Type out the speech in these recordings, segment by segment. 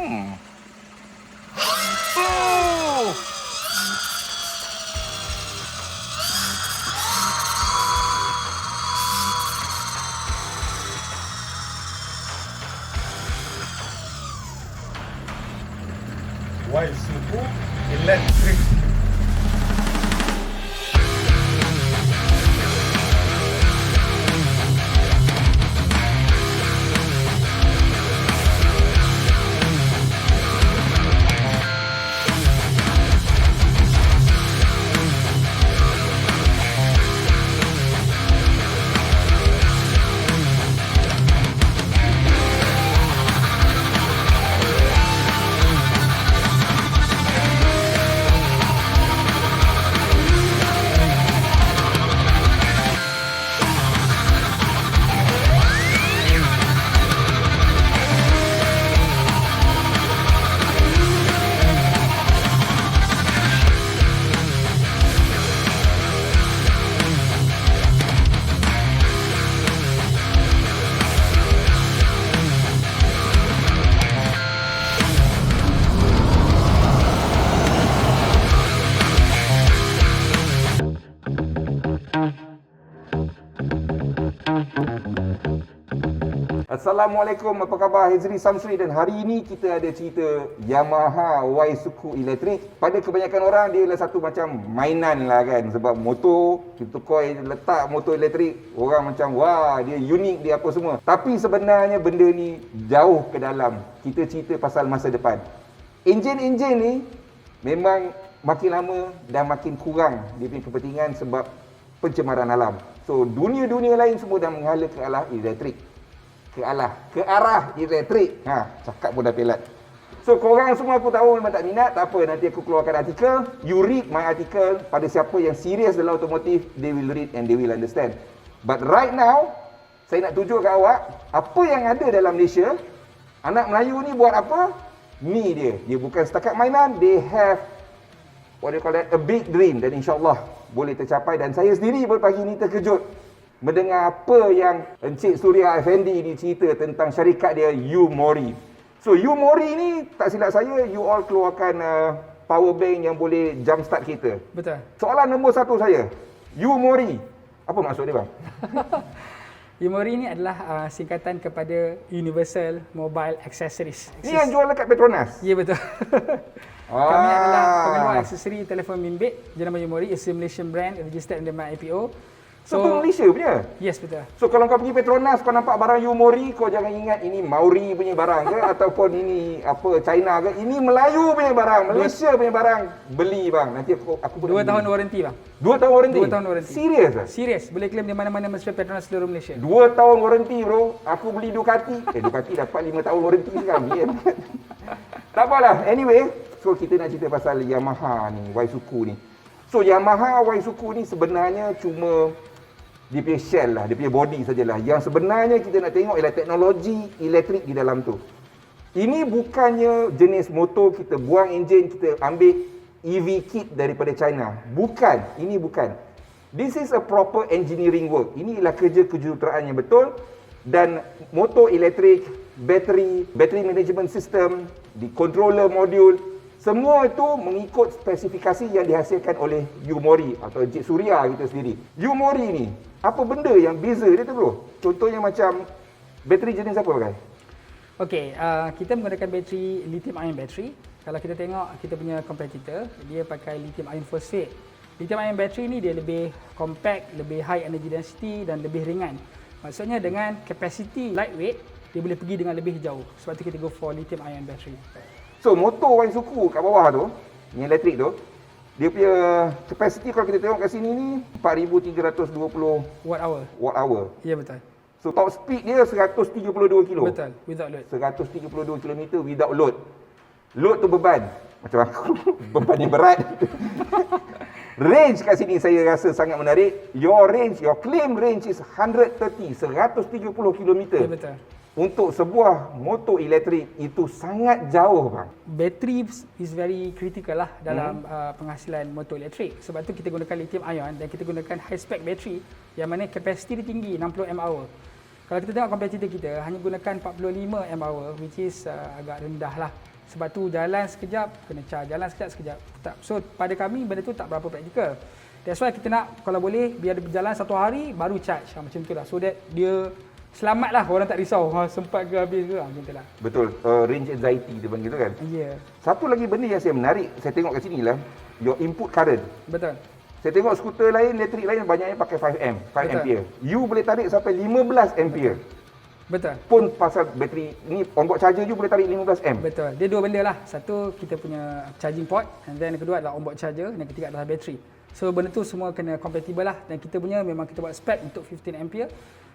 Oh! Y-Suku Electric. Assalamualaikum, apa khabar? Hezri Samsuri, dan hari ini kita ada cerita Yamaha Y-Suku Electric. Pada kebanyakan orang dia adalah satu macam mainan lah kan, sebab motor kita koi letak motor elektrik, orang macam wah dia unik, dia apa semua. Tapi sebenarnya benda ni jauh ke dalam. Kita cerita pasal masa depan. Enjin-enjin ni memang makin lama dan makin kurang dia punya kepentingan sebab pencemaran alam. So dunia-dunia lain semua dah menghala ke arah elektrik. Ke arah elektrik. Cakap pun dah pelat. So korang semua aku tahu memang tak minat, tak apa, nanti aku keluarkan artikel. You read my article. Pada siapa yang serius dalam otomotif, they will read and they will understand. But right now, saya nak tunjuk kat awak apa yang ada dalam Malaysia. Anak Melayu ni buat apa? Ni dia. Dia bukan setakat mainan, they have what do you call that, a big dream, dan insyaAllah boleh tercapai. Dan saya sendiri pun pagi ni terkejut mendengar apa yang Encik Suria Effendi ni cerita tentang syarikat dia U-Mori. So U-Mori ni tak silap saya, you all keluarkan power bank yang boleh jump start kereta. Betul. Soalan nombor satu saya, U-Mori, apa maksud dia bang? U-Mori ni adalah singkatan kepada Universal Mobile Accessories. Ni yang jual dekat Petronas? Ya, betul. Kami adalah pengeluar aksesori telefon bimbit jenama U-Mori, is a Malaysian brand registered under my IPO. So tu Malaysia punya? Yes, betul. So kalau kau pergi Petronas, kau nampak barang U-Mori, kau jangan ingat ini Maori punya barang ke ataupun ini apa China ke. Ini Melayu punya barang, Malaysia punya barang. Beli bang. Nanti aku 2 tahun waranti bang. 2 tahun waranti? 2 tahun waranti. Serius ah? Serius. Boleh claim di mana-mana mesra Petronas seluruh Malaysia. 2 tahun waranti bro. Aku beli Ducati. Ducati dapat 5 tahun waranti sekarang. Tak apalah. Anyway, so kita nak cerita pasal Yamaha ni, Y-Suku ni. So Yamaha Y-Suku ni sebenarnya cuma dia punya shell lah, dia punya body sajalah. Yang sebenarnya kita nak tengok ialah teknologi elektrik di dalam tu. Ini bukannya jenis motor kita buang enjin, kita ambil EV kit daripada China. Bukan, ini bukan. This is a proper engineering work. Ini ialah kerja kejuruteraan yang betul. Dan motor elektrik, bateri management system, di controller modul, semua itu mengikut spesifikasi yang dihasilkan oleh U-Mori atau Encik Suria kita sendiri. U-Mori ni, apa benda yang beza dia tu bro? Contohnya macam bateri jenis apa pakai? Okey, kita menggunakan bateri lithium ion battery. Kalau kita tengok kita punya competitor, dia pakai lithium ion phosphate. Lithium ion battery ni dia lebih compact, lebih high energy density dan lebih ringan. Maksudnya dengan capacity lightweight, dia boleh pergi dengan lebih jauh. Sebab tu kita go for lithium ion battery. So motor Y-Suku kat bawah tu, yang elektrik tu, dia punya capacity kalau kita tengok kat sini ni 4320 watt hour. Ya, betul. So top speed dia 132 kilo. Betul, without load. 132 km without load. Load tu beban. Macam aku, beban yang berat. Range kat sini saya rasa sangat menarik. Your claim range is 130 km. Ya, betul. Untuk sebuah motor elektrik itu sangat jauh bang. Battery is very critical lah dalam penghasilan motor elektrik. Sebab tu kita gunakan lithium ion dan kita gunakan high spec battery yang mana kapasiti dia tinggi, 60 mAh. Kalau kita tengok kompetitor kita hanya gunakan 45 mAh, which is agak rendah lah. Sebab tu jalan sekejap, kena charge. Jalan sekejap. Tak. So pada kami benda tu tak berapa praktikal. That's why kita nak kalau boleh biar dia berjalan 1 hari baru charge. Macam tu lah. So that dia selamat lah, orang tak risau sempat ke habis ke, macam tu lah. Betul, range anxiety dia panggil tu kan. Ya. Satu lagi benda yang saya menarik, saya tengok kat sini lah, your input current. Betul. Saya tengok skuter lain, elektrik lain banyaknya pakai 5 Betul. ampere. You boleh tarik sampai 15 ampere. Betul. Pun pasal bateri ni, onboard charger you boleh tarik 15 amp. Betul. Dia dua benda lah. Satu, kita punya charging port, and then yang kedua adalah onboard charger, dan ketiga adalah bateri. So benda tu semua kena compatible lah, dan kita punya memang kita buat spec untuk 15 ampere.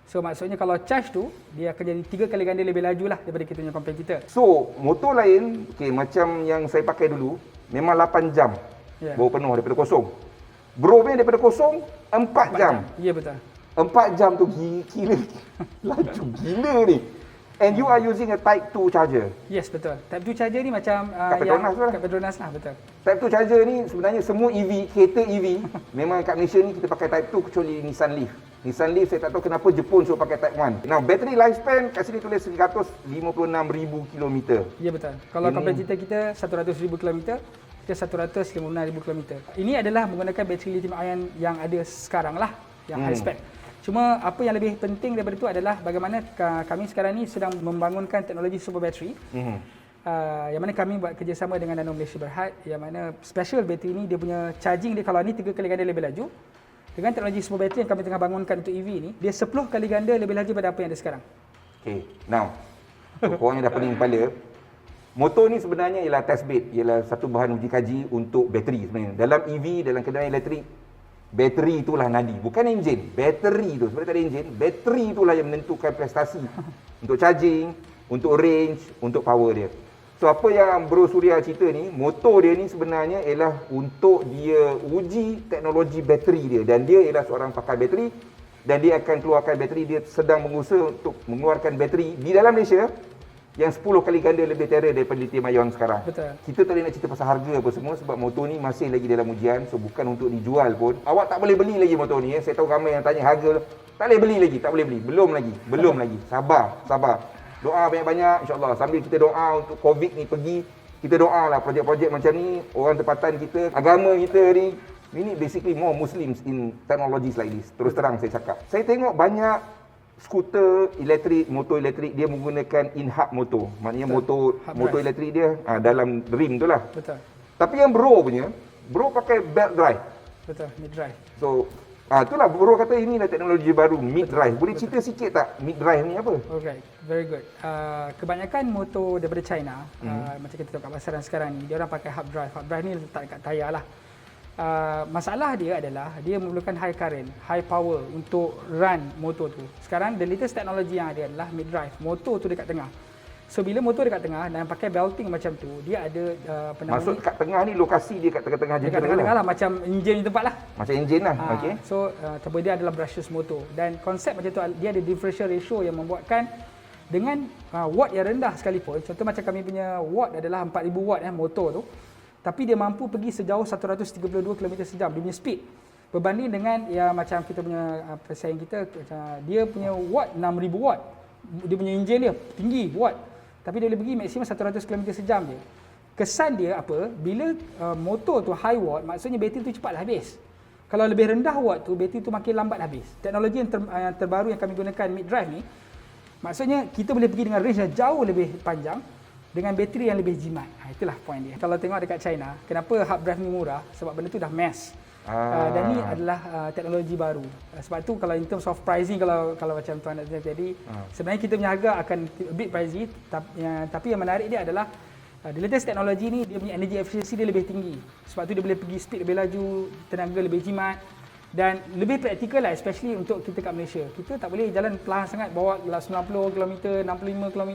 So maksudnya kalau charge tu, dia akan jadi 3 kali ganda lebih laju lah daripada kita punya competitor. So, motor lain, okay, macam yang saya pakai dulu, memang 8 jam baru penuh daripada kosong. Bro punya daripada kosong, 4 jam. Ya, betul. 4 jam tu gila. Laju gila ni. And you are using a Type 2 charger. Yes, betul. Type 2 charger ni macam Kat Petronas tu lah. kat Petronas lah, betul. Type 2 charger ni sebenarnya semua EV, kereta EV, memang kat Malaysia ni kita pakai Type 2 kecuali Nissan Leaf. Nissan Leaf saya tak tahu kenapa Jepun suruh pakai Type 1. Now, battery lifespan kat sini tulis 156,000 km. Ya, betul. Kalau kompetitor kita 100,000 km, kita 156,000 km. Ini adalah menggunakan bateri lithium ion yang ada sekarang lah, yang high spec. Cuma apa yang lebih penting daripada itu adalah bagaimana kami sekarang ni sedang membangunkan teknologi super battery. Yang mana kami buat kerjasama dengan Nano Malaysia Berhad, yang mana special battery ni dia punya charging dia kalau ni 3 kali ganda lebih laju. Dengan teknologi super battery yang kami tengah bangunkan untuk EV ni, dia 10 kali ganda lebih laju pada apa yang ada sekarang. Okay, now, korang yang dah pening kepala, motor ni sebenarnya ialah test bed, ialah satu bahan uji kaji untuk bateri sebenarnya. Dalam EV, dalam kenderaan elektrik, bateri itulah nadi, bukan enjin. Bateri tu, sebenarnya tak ada enjin, bateri itulah yang menentukan prestasi untuk charging, untuk range, untuk power dia. So apa yang Bro Surya cerita ni, motor dia ni sebenarnya ialah untuk dia uji teknologi bateri dia, dan dia ialah seorang pakar bateri, dan dia akan keluarkan bateri. Dia sedang mengusaha untuk mengeluarkan bateri di dalam Malaysia yang 10 kali ganda lebih terror daripada lithium ion sekarang. Betul. Kita tak boleh nak cerita pasal harga apa semua sebab motor ni masih lagi dalam ujian, so bukan untuk dijual pun. Awak tak boleh beli lagi motor ni. Saya tahu ramai yang tanya harga, tak boleh beli lagi, tak boleh beli. Belum lagi. Sabar. Doa banyak-banyak insya-Allah. Sambil kita doa untuk COVID ni pergi, kita doalah projek-projek macam ni, orang tempatan kita, agama kita ni, ini basically more Muslims in technologies like this. Terus terang saya cakap. Saya tengok banyak skuter elektrik, motor elektrik dia menggunakan in-hub motor. Maknanya motor elektrik dia dalam rim tu lah. Betul. Tapi yang bro pakai belt drive. Betul, mid drive. So, itulah bro kata inilah teknologi baru, mid drive. Boleh cerita sikit tak mid drive ni apa? Okay, very good. Kebanyakan motor daripada China, macam kita tengok kat pasaran sekarang ni, dia orang pakai hub drive. Hub drive ni letak dekat tayar lah. Masalah dia adalah dia memerlukan high current, high power untuk run motor tu. Sekarang the latest teknologi yang ada adalah mid drive. Motor tu dekat tengah. So bila motor dekat tengah dan pakai belting macam tu, dia ada Maksud kat tengah ni lokasi dia kat tengah-tengah je. Dekat tengah-tengah lah, macam enjin di tempat lah. Macam enjin lah. Okey. So turbo dia adalah brushless motor, dan konsep macam tu dia ada differential ratio yang membuatkan dengan watt yang rendah sekalipun. Contoh macam kami punya watt adalah 4000 watt motor tu, tapi dia mampu pergi sejauh 132 km sejam dia punya speed. Berbanding dengan yang macam kita punya pesaing kita, dia punya watt 6000 watt. Dia punya enjin dia tinggi watt, tapi dia boleh pergi maksimum 100 km sejam je. Kesan dia apa? Bila motor tu high watt, maksudnya bateri tu cepatlah habis. Kalau lebih rendah watt tu, bateri tu makin lambat habis. Teknologi yang terbaru yang kami gunakan mid drive ni, maksudnya kita boleh pergi dengan range yang jauh lebih panjang dengan bateri yang lebih jimat. Itulah point dia. Kalau tengok dekat China, kenapa hub drive ni murah? Sebab benda tu dah mass. Dan ni adalah teknologi baru. Sebab tu kalau in terms of pricing, kalau macam tuan nak jadi, sebenarnya kita punya harga akan a bit pricey, tapi yang menarik dia adalah the latest teknologi ni, dia punya energy efficiency dia lebih tinggi. Sebab tu dia boleh pergi speed lebih laju, tenaga lebih jimat dan lebih praktikal lah, especially untuk kita kat Malaysia. Kita tak boleh jalan perlahan sangat, bawa 90 km, 65 km,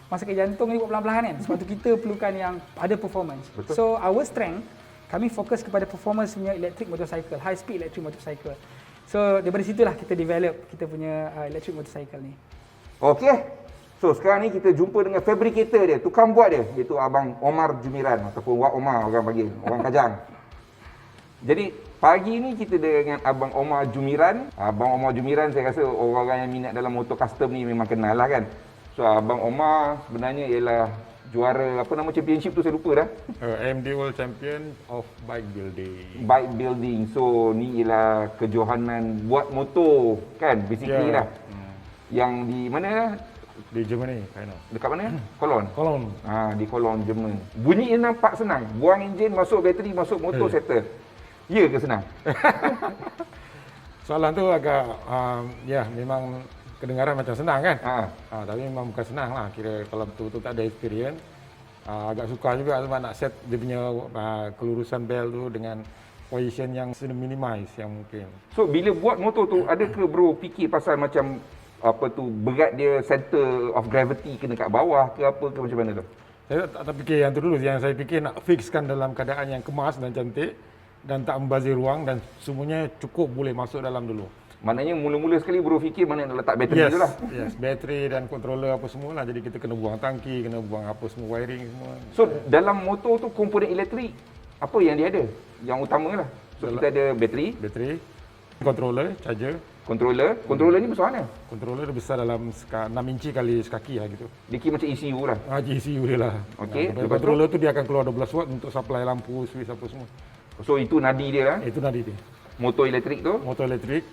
masa ke jantung ni buat perlahan-perlahan kan. Sebab tu kita perlukan yang ada performance. Betul. So our strength, kami fokus kepada performance punya electric motorcycle, high speed electric motorcycle. So daripada situlah kita develop kita punya electric motorcycle ni. Okey. So sekarang ni kita jumpa dengan fabrikator dia, tukang buat dia, iaitu Abang Omar Jumiran ataupun Wak Omar orang panggil, orang Kajang. Jadi pagi ni kita dengan Abang Omar Jumiran. Abang Omar Jumiran saya rasa orang-orang yang minat dalam motor custom ni memang kenal lah kan. So Abang Omar sebenarnya ialah juara apa nama championship tu saya lupa dah. AMD World Champion of Bike Building. Bike building. So ni ialah kejohanan buat motor kan basically lah. Yang di mana? Di Germany, final. Dekat mana? Cologne. Cologne. Di Cologne, Jerman. Bunyi nampak senang. Buang enjin, masuk bateri, masuk motor, settle. Ya ke senang? Soalan tu agak ya memang kedengaran macam senang kan? Tapi memang bukan senang lah. Kira kalau betul-betul tak ada experience, agak sukar juga sebab nak set dia punya kelurusan bel tu dengan position yang minimize yang mungkin. So bila buat motor tu, ada ke bro fikir pasal macam apa tu berat dia, center of gravity kena kat bawah ke apa ke macam mana tu? Saya tak fikir yang tu dulu. Yang saya fikir nak fixkan dalam keadaan yang kemas dan cantik dan tak membazir ruang dan semuanya cukup boleh masuk dalam dulu. Maknanya mula-mula sekali bro fikir mana nak letak bateri tu lah. Yes, bateri dan controller apa semua lah. Jadi kita kena buang tangki, kena buang apa semua wiring semua. So dalam motor tu komponen elektrik apa yang dia ada? Yang utama lah. So kita ada bateri, controller, charger. Controller ni besar mana? Controller dia besar dalam 6 inci kali sekaki lah gitu. Dia kira macam ECU lah. ECU dia lah. Okey. Controller tu dia akan keluar 12 watt untuk supply lampu, switch apa semua. So itu nadi dia lah. Itu nadi dia. Motor elektrik tu? Motor elektrik,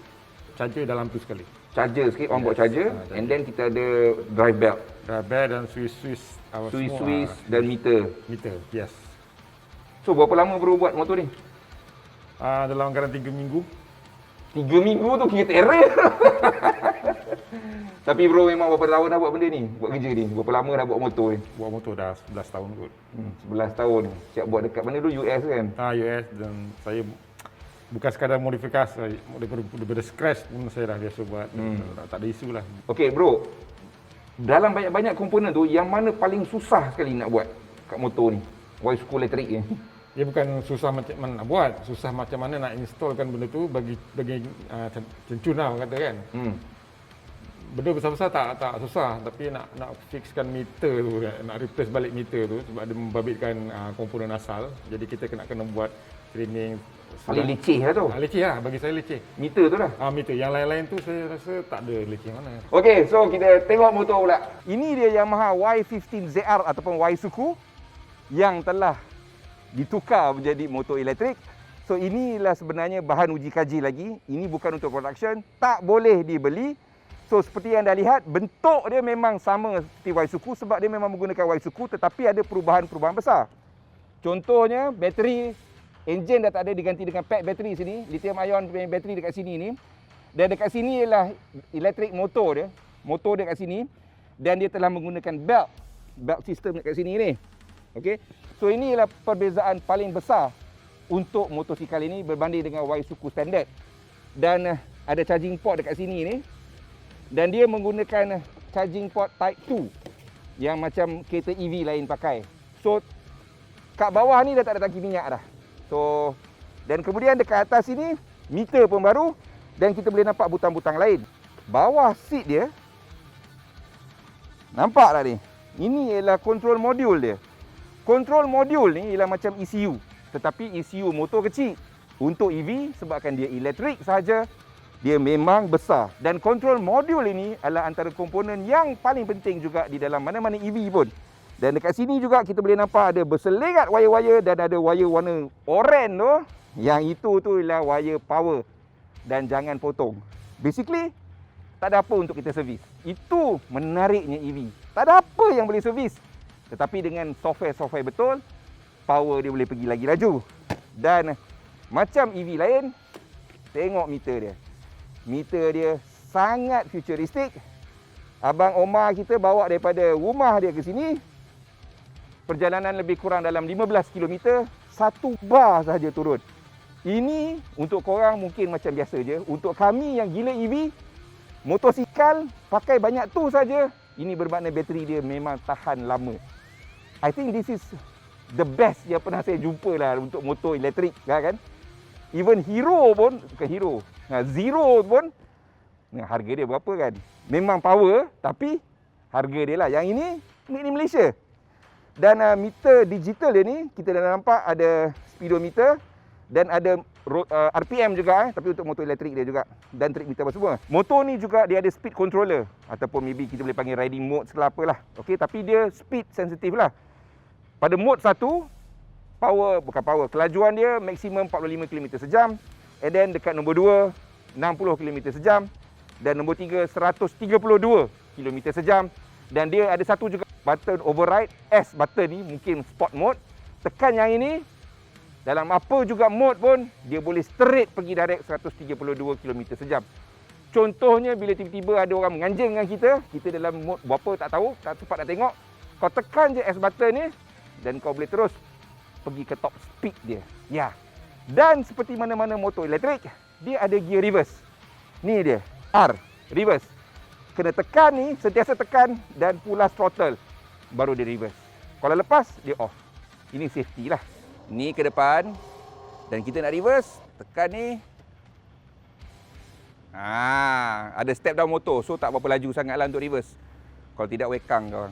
charger dalam tu sekali. Charger sikit, onboard charger. And then kita ada drive belt. Drive belt dan switch Switch dan meter. Yes. So berapa lama bro buat motor ni? Dalam anggaran 3 minggu. 3 minggu tu kira terror. Tapi bro memang berapa tahun dah buat benda ni? Buat kerja ni? Berapa lama dah buat motor ni? Buat motor dah 11 tahun kot. 11 tahun. Siap buat dekat mana tu? US kan? US dan saya bukan sekadar modifikasi, daripada scratch pun saya dah biasa buat. Tak ada isu lah. Okey bro, dalam banyak-banyak komponen tu, yang mana paling susah sekali nak buat kat motor ni? Waisuku elektrik ni. Dia bukan susah macam mana nak buat, susah macam mana nak installkan benda tu bagi cencun lah orang kata kan. Benda besar-besar tak susah, tapi nak fixkan meter tu kan, nak replace balik meter tu sebab dia membabitkan komponen asal. Jadi kita kena buat training. Paling leceh lah tu. Leceh lah, bagi saya leceh. Meter tu lah. Meter. Yang lain-lain tu saya rasa tak ada leceh mana. Okey, so kita tengok motor pula. Ini dia Yamaha Y15ZR ataupun Waisuku yang telah ditukar menjadi motor elektrik. So inilah sebenarnya bahan uji kaji lagi. Ini bukan untuk production, tak boleh dibeli. So seperti yang anda lihat, bentuk dia memang sama seperti Waisuku sebab dia memang menggunakan Waisuku, tetapi ada perubahan-perubahan besar. Contohnya bateri, enjin dah tak ada, diganti dengan pack bateri sini, lithium ion punya bateri dekat sini ni. Dan dekat sini ialah elektrik motor dia kat sini, dan dia telah menggunakan belt system dekat sini ni. Okey. So ini ialah perbezaan paling besar untuk motosikal ini berbanding dengan Waisuku standard. Dan ada charging port dekat sini ni. Dan dia menggunakan charging port type 2 yang macam kereta EV lain pakai. So kat bawah ni dah tak ada tangki minyak dah. So dan kemudian dekat atas sini meter pun baru dan kita boleh nampak butang-butang lain. Bawah seat dia nampak tak ni? Ini ialah control module dia. Control module ni ialah macam ECU, tetapi ECU motor kecil. Untuk EV sebabkan dia elektrik sahaja, dia memang besar. Dan control module ini adalah antara komponen yang paling penting juga di dalam mana-mana EV pun. Dan dekat sini juga kita boleh nampak ada berselerat wire-wire dan ada wire warna oranye tu. Yang itu tu ialah wire power. Dan jangan potong. Basically, tak ada apa untuk kita servis. Itu menariknya EV. Tak ada apa yang boleh servis. Tetapi dengan software betul, power dia boleh pergi lagi laju. Dan macam EV lain, tengok meter dia. Meter dia sangat futuristik. Abang Omar kita bawa daripada rumah dia ke sini. Perjalanan lebih kurang dalam 15 km, 1 bar sahaja turun. Ini untuk korang mungkin macam biasa je. Untuk kami yang gila EV, motosikal pakai banyak tu saja. Ini bermakna bateri dia memang tahan lama. I think this is the best yang pernah saya jumpa lah untuk motor elektrik kan. Even Hero pun, bukan Hero, Zero pun, harga dia berapa kan. Memang power, tapi harga dia lah. Yang ini, made in Malaysia. Dan meter digital dia ni, kita dah nampak ada speedometer, dan ada RPM juga tapi untuk motor elektrik dia juga, dan trip meter apa semua. Motor ni juga dia ada speed controller ataupun maybe kita boleh panggil riding mode segala apalah. Okey, tapi dia speed sensitif lah. Pada mode 1, kelajuan dia maksimum 45 km sejam, and then dekat nombor 2 60 km sejam, dan nombor 3 132 km sejam. Dan dia ada satu juga button override, S button ni, mungkin sport mode. Tekan yang ini, dalam apa juga mode pun dia boleh straight pergi direct 132 km sejam. Contohnya bila tiba-tiba ada orang menganjing dengan kita dalam mode berapa tak tahu, tak sempat nak tengok, kau tekan je S button ni dan kau boleh terus pergi ke top speed dia. Ya. Dan seperti mana-mana motor elektrik, dia ada gear reverse. Ni dia, R, reverse. Kena tekan ni, sentiasa tekan dan pulas throttle baru dia reverse. Kalau lepas, dia off. Ini safety lah. Ni ke depan dan kita nak reverse, tekan ni. Ada step down motor, so tak berapa laju sangatlah untuk reverse. Kalau tidak wekang kau.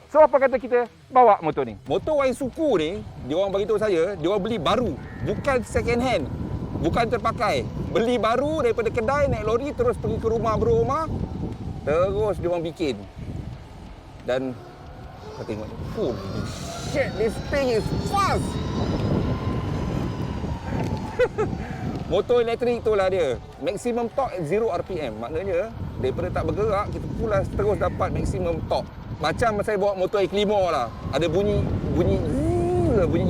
So apa kata kita bawa motor ni? Motor Waisuku ni, dia orang bagi tahu saya, dia orang beli baru, bukan second hand. Bukan terpakai. Beli baru daripada kedai, naik lori terus pergi ke rumah bro rumah. Terus dia orang bikin. Dan kau tengok ni. Holy shit, this thing is fast. Motor elektrik tu lah dia. Maximum torque at 0 RPM. Maknanya daripada tak bergerak, kita pulas terus dapat maximum torque. Macam saya bawa motor Eclimo lah. Ada bunyi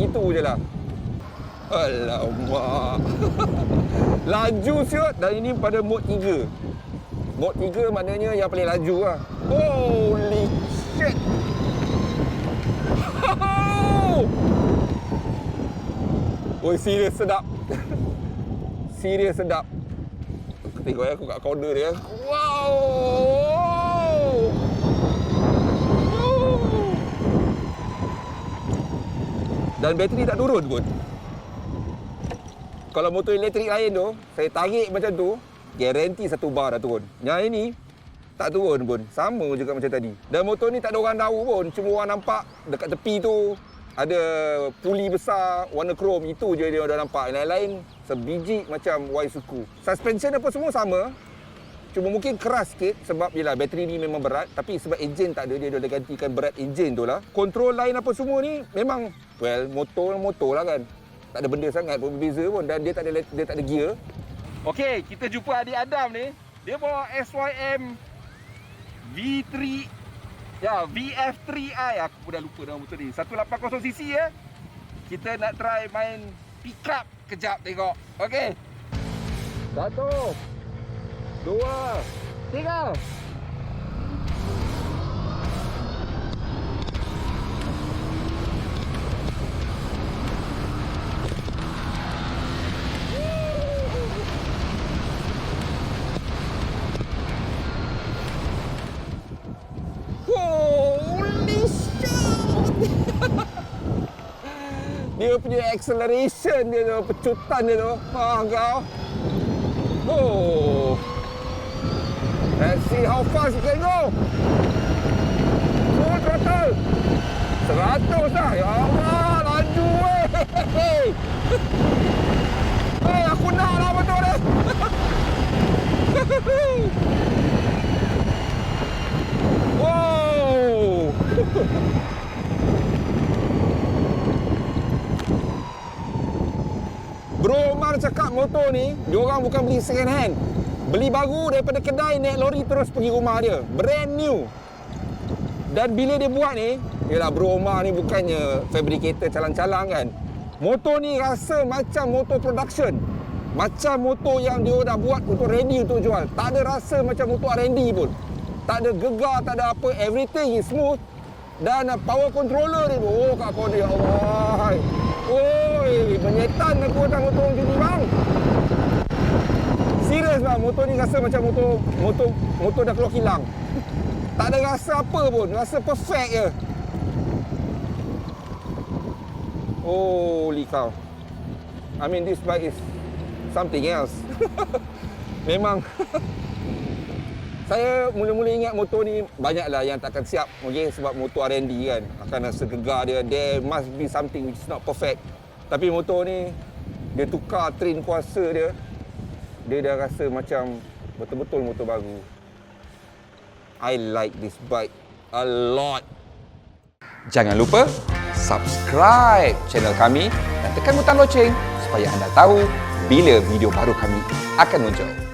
gitu je lah. Alamak. Laju siut, dan ini pada mode 3. Mode 3 maknanya yang paling laju lah. Holy shit. Oi, serius sedap. Serius sedap. Tengok ya, aku kat corner dia. Wow. Dan bateri tak turun pun. Kalau motor elektrik lain tu, saya tarik macam tu, garanti 1 bar dah turun. Yang ini, tak turun pun. Sama juga macam tadi. Dan motor ni tak ada orang tahu pun. Cuma orang nampak dekat tepi tu, ada puli besar, warna krom. Itu je dia dah nampak. Yang lain, sebiji macam Waisuku. Suspension apa semua sama. Cuma mungkin keras sikit sebab yelah, bateri ni memang berat. Tapi sebab enjin tak ada, dia dah gantikan berat enjin tu lah. Kontrol lain apa semua ni, memang, well, motor lah kan. Tak ada benda sangat pun berbeza pun, dan dia tak ada gear. Okey, kita jumpa adik Adam ni. Dia bawa SYM V3 VF3i. Aku dah lupa nama motor ni. 180cc ya. Kita nak try main pick up kejap tengok. Okey. 1 2 3. Dia punya acceleration dia tu, pecutan dia tu. Kau. Oh. Let's see how fast you can go. Full throttle. 100 lah. Ya Allah, laju weh. Hey, aku nak lah motor ni. Wow. Bro Omar cakap motor ni, diorang bukan beli second hand. Beli baru daripada kedai, naik lori terus pergi rumah dia. Brand new. Dan bila dia buat ni, yelah Bro Omar ni bukannya fabricator calang-calang kan. Motor ni rasa macam motor production. Macam motor yang dia dah buat untuk ready untuk jual. Tak ada rasa macam motor R&D pun. Tak ada gegar, tak ada apa. Everything is smooth. Dan power controller ni, oh kat kau dia, Allah. Oi, menyetan aku datang motor macam ni bang. Serius bang, motor ni rasa macam motor dah keluar kilang. Tak ada rasa apa pun, rasa perfect je. Holy cow. I mean this bike is something else. Memang. Saya mula-mula ingat motor ni banyaklah yang takkan siap, okay, sebab motor R&D kan. Akan rasa gegar dia. There must be something which is not perfect. Tapi motor ni dia tukar train kuasa dia. Dia dah rasa macam betul-betul motor baru. I like this bike a lot. Jangan lupa subscribe channel kami dan tekan butang loceng supaya anda tahu bila video baru kami akan muncul.